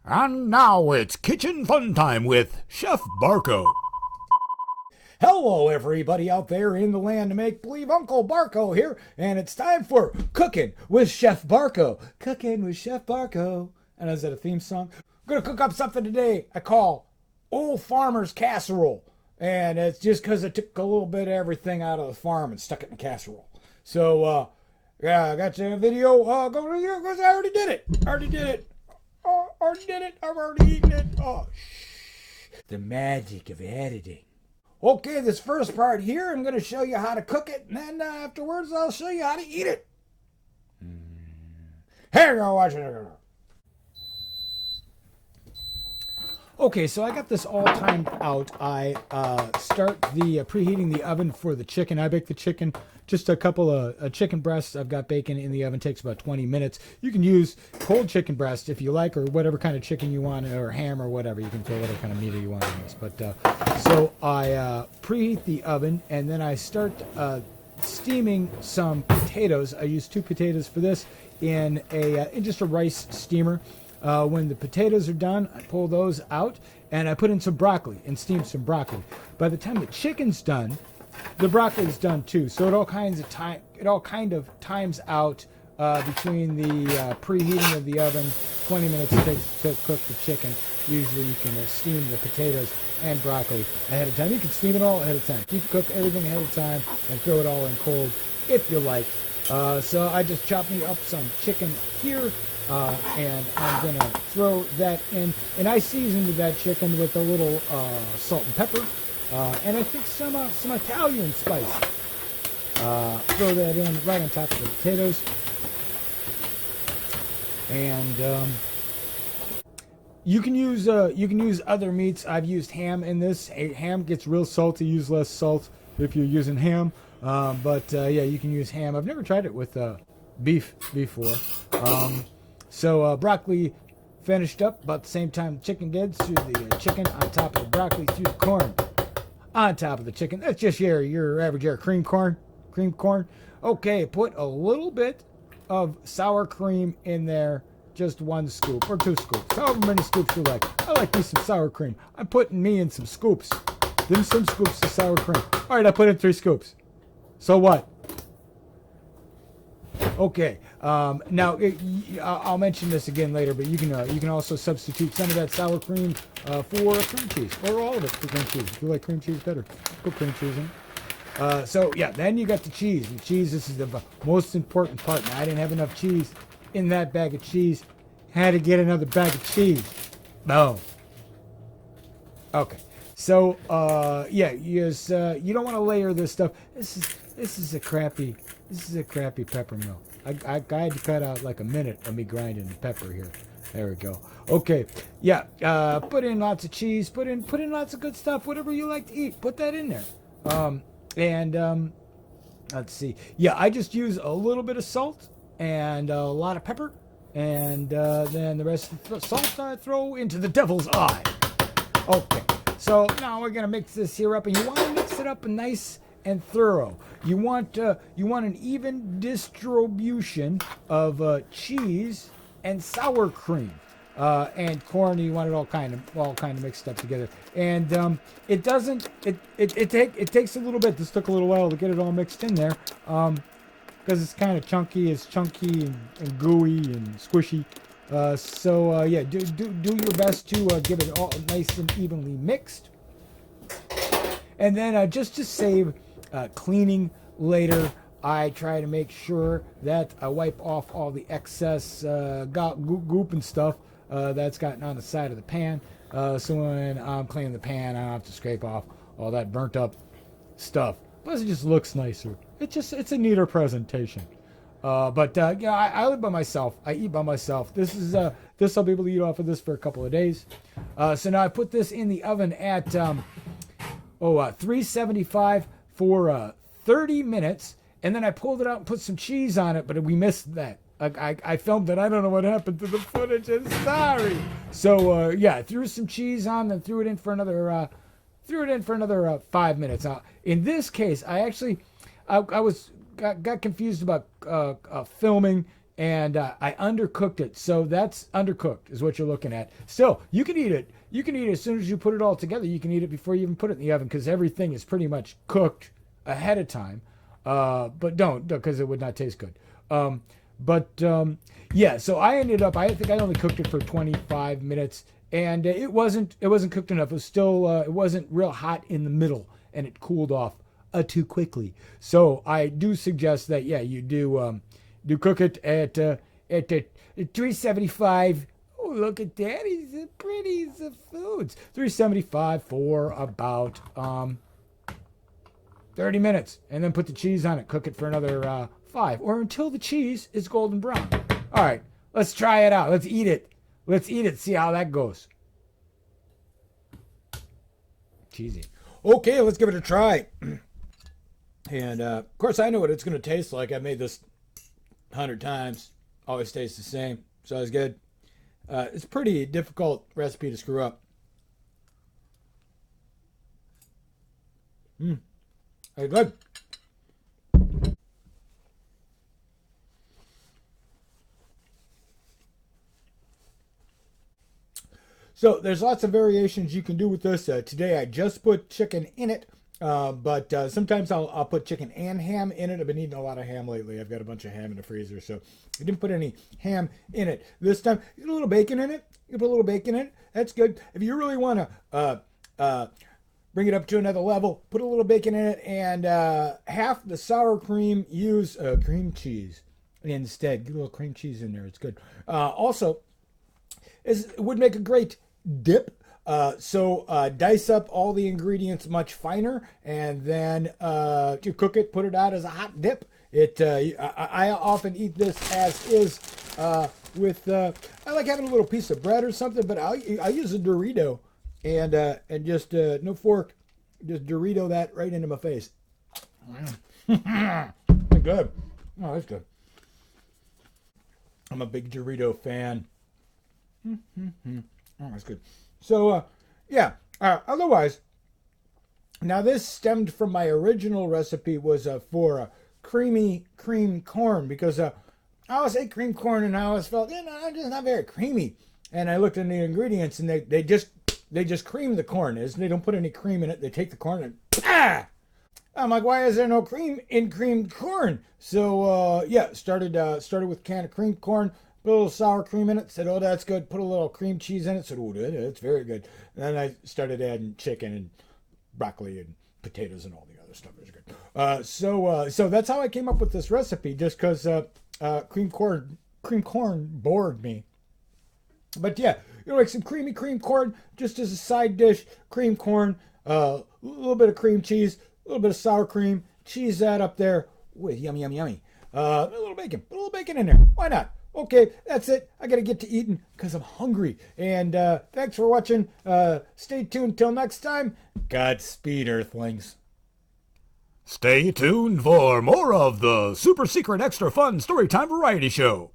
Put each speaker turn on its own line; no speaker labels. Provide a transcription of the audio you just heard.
And now it's kitchen fun time with Chef Barko.
Hello, everybody out there in the land of make-believe. Uncle Barko here, and it's time for Cooking with Chef Barko. Cooking with Chef Barko. And is that a theme song? I'm going to cook up something today I call Old Farmers Casserole. And it's just because I took a little bit of everything out of the farm and stuck it in a casserole. So, yeah, I got you a video. Go to here because I already did it. I've already eaten it. Oh, shh. The magic of editing. Okay, this first part here, I'm going to show you how to cook it, and then afterwards I'll show you how to eat it. Here you go, watch it. Okay, so I got this all timed out. I start the preheating the oven for the chicken. I bake the chicken, just a couple of chicken breasts. I've got bacon in the oven. Takes about 20 minutes. You can use cold chicken breast if you like, or whatever kind of chicken you want, or ham or whatever. You can throw whatever kind of meat you want in this. But so I preheat the oven, and then I start steaming some potatoes. I use 2 potatoes for this in just a rice steamer. When the potatoes are done, I pull those out and I put in some broccoli and steam some broccoli. By the time the chicken's done, the broccoli's done too. So it all kind of times out between the preheating of the oven, 20 minutes it takes to cook the chicken. Usually you can steam the potatoes and broccoli ahead of time. You can steam it all ahead of time. You can cook everything ahead of time and throw it all in cold if you like. So I just chopped me up some chicken here. And I'm going to throw that in. And I seasoned that chicken with a little salt and pepper. And I think some Italian spice. Throw that in right on top of the potatoes. And you can use other meats. I've used ham in this. Ham gets real salty. Use less salt if you're using ham. But yeah, you can use ham. I've never tried it with beef before. So broccoli finished up about the same time the chicken did. Threw the chicken on top of the broccoli. Threw the corn on top of the chicken. That's just your average cream corn. Okay, put a little bit of sour cream in there. Just 1 scoop or 2 scoops. However many scoops you like. I like me some sour cream. I'm putting me in some scoops. Then some scoops of sour cream. All right, I put in 3 scoops. So what? Okay. Now I'll mention this again later, but you can also substitute some of that sour cream for cream cheese, or all of it for cream cheese. If you like cream cheese better, put cream cheese in. So yeah, then you got the cheese. The cheese, this is the most important part. Now, I didn't have enough cheese in that bag of cheese. Had to get another bag of cheese. Boom. Okay. So yeah, you don't want to layer this stuff. This is a crappy pepper mill. I had to cut out like a minute of me grinding the pepper here. There we go. Okay, yeah. Put in lots of cheese. Put in lots of good stuff. Whatever you like to eat, put that in there. And let's see. Yeah, I just use a little bit of salt and a lot of pepper, and then the rest of the salt I throw into the devil's eye. Okay. So now we're gonna mix this here up, and you want to mix it up nice and thorough. You want an even distribution of cheese and sour cream and corn. You want it all kind of mixed up together. And it takes a little bit. This took a little while to get it all mixed in there because it's kind of chunky. It's chunky and gooey and squishy. So yeah, do your best to get it all nice and evenly mixed. And then just to save cleaning later, I try to make sure that I wipe off all the excess goop and stuff that's gotten on the side of the pan. So when I'm cleaning the pan, I don't have to scrape off all that burnt up stuff. Plus, it just looks nicer. It's a neater presentation. But yeah, I live by myself. I eat by myself. This I'll be able to eat off of this for a couple of days. So now I put this in the oven at 375 for 30 minutes, and then I pulled it out and put some cheese on it, but we missed that. I filmed it. I don't know what happened to the footage. I'm sorry. So yeah, I threw some cheese on, then threw it in for another 5 minutes. Now, in this case, I got confused about filming and I undercooked it. So that's undercooked is what you're looking at. Still, you can eat it. You can eat it as soon as you put it all together. You can eat it before you even put it in the oven because everything is pretty much cooked ahead of time. But don't because it would not taste good. Yeah, so I ended up. I think I only cooked it for 25 minutes, and it wasn't cooked enough. It was still it wasn't real hot in the middle, and it cooled off too quickly. So I do suggest that you do cook it at 375. Oh, look at that! He's the prettiest of foods. 375 for about 30 minutes, and then put the cheese on it. Cook it for another 5, or until the cheese is golden brown. All right, let's try it out. Let's eat it. Let's eat it. See how that goes. Cheesy. Okay, let's give it a try. And of course, I know what it's going to taste like. I made this 100 times. Always tastes the same. So it's good. It's a pretty difficult recipe to screw up. Very good. So there's lots of variations you can do with this. Today I just put chicken in it, but sometimes I'll put chicken and ham in it. I've been eating a lot of ham lately. I've got a bunch of ham in the freezer, so I didn't put any ham in it this time. You put a little bacon in it. You put a little bacon in it. That's good. If you really want to bring it up to another level, put a little bacon in it, and half the sour cream, use cream cheese instead. Get a little cream cheese in there. It's good. Also, it would make a great dip. So dice up all the ingredients much finer, and then you cook it, put it out as a hot dip. I often eat this as is with. I like having a little piece of bread or something, but I use a Dorito and just no fork, just Dorito that right into my face. Good. Oh, that's good. I'm a big Dorito fan. Oh, that's good. So, otherwise, now this stemmed from my original recipe was for creamy cream corn, because I always ate cream corn and I always felt, I'm just not very creamy. And I looked in the ingredients and they just cream the corn. They don't put any cream in it. They take the corn and I'm like, why is there no cream in creamed corn? So started with a can of creamed corn. Put a little sour cream in it. Said, oh, that's good. Put a little cream cheese in it. Said, oh, that's very good. And then I started adding chicken and broccoli and potatoes and all the other stuff. It was good. So that's how I came up with this recipe, just because cream corn bored me. But yeah, like some creamy cream corn, just as a side dish. Cream corn, a little bit of cream cheese, a little bit of sour cream. Cheese that up there with yummy. A little bacon. Put a little bacon in there. Why not? Okay, that's it. I got to get to eating because I'm hungry. And thanks for watching. Stay tuned till next time. Godspeed, Earthlings.
Stay tuned for more of the super secret extra fun storytime variety show.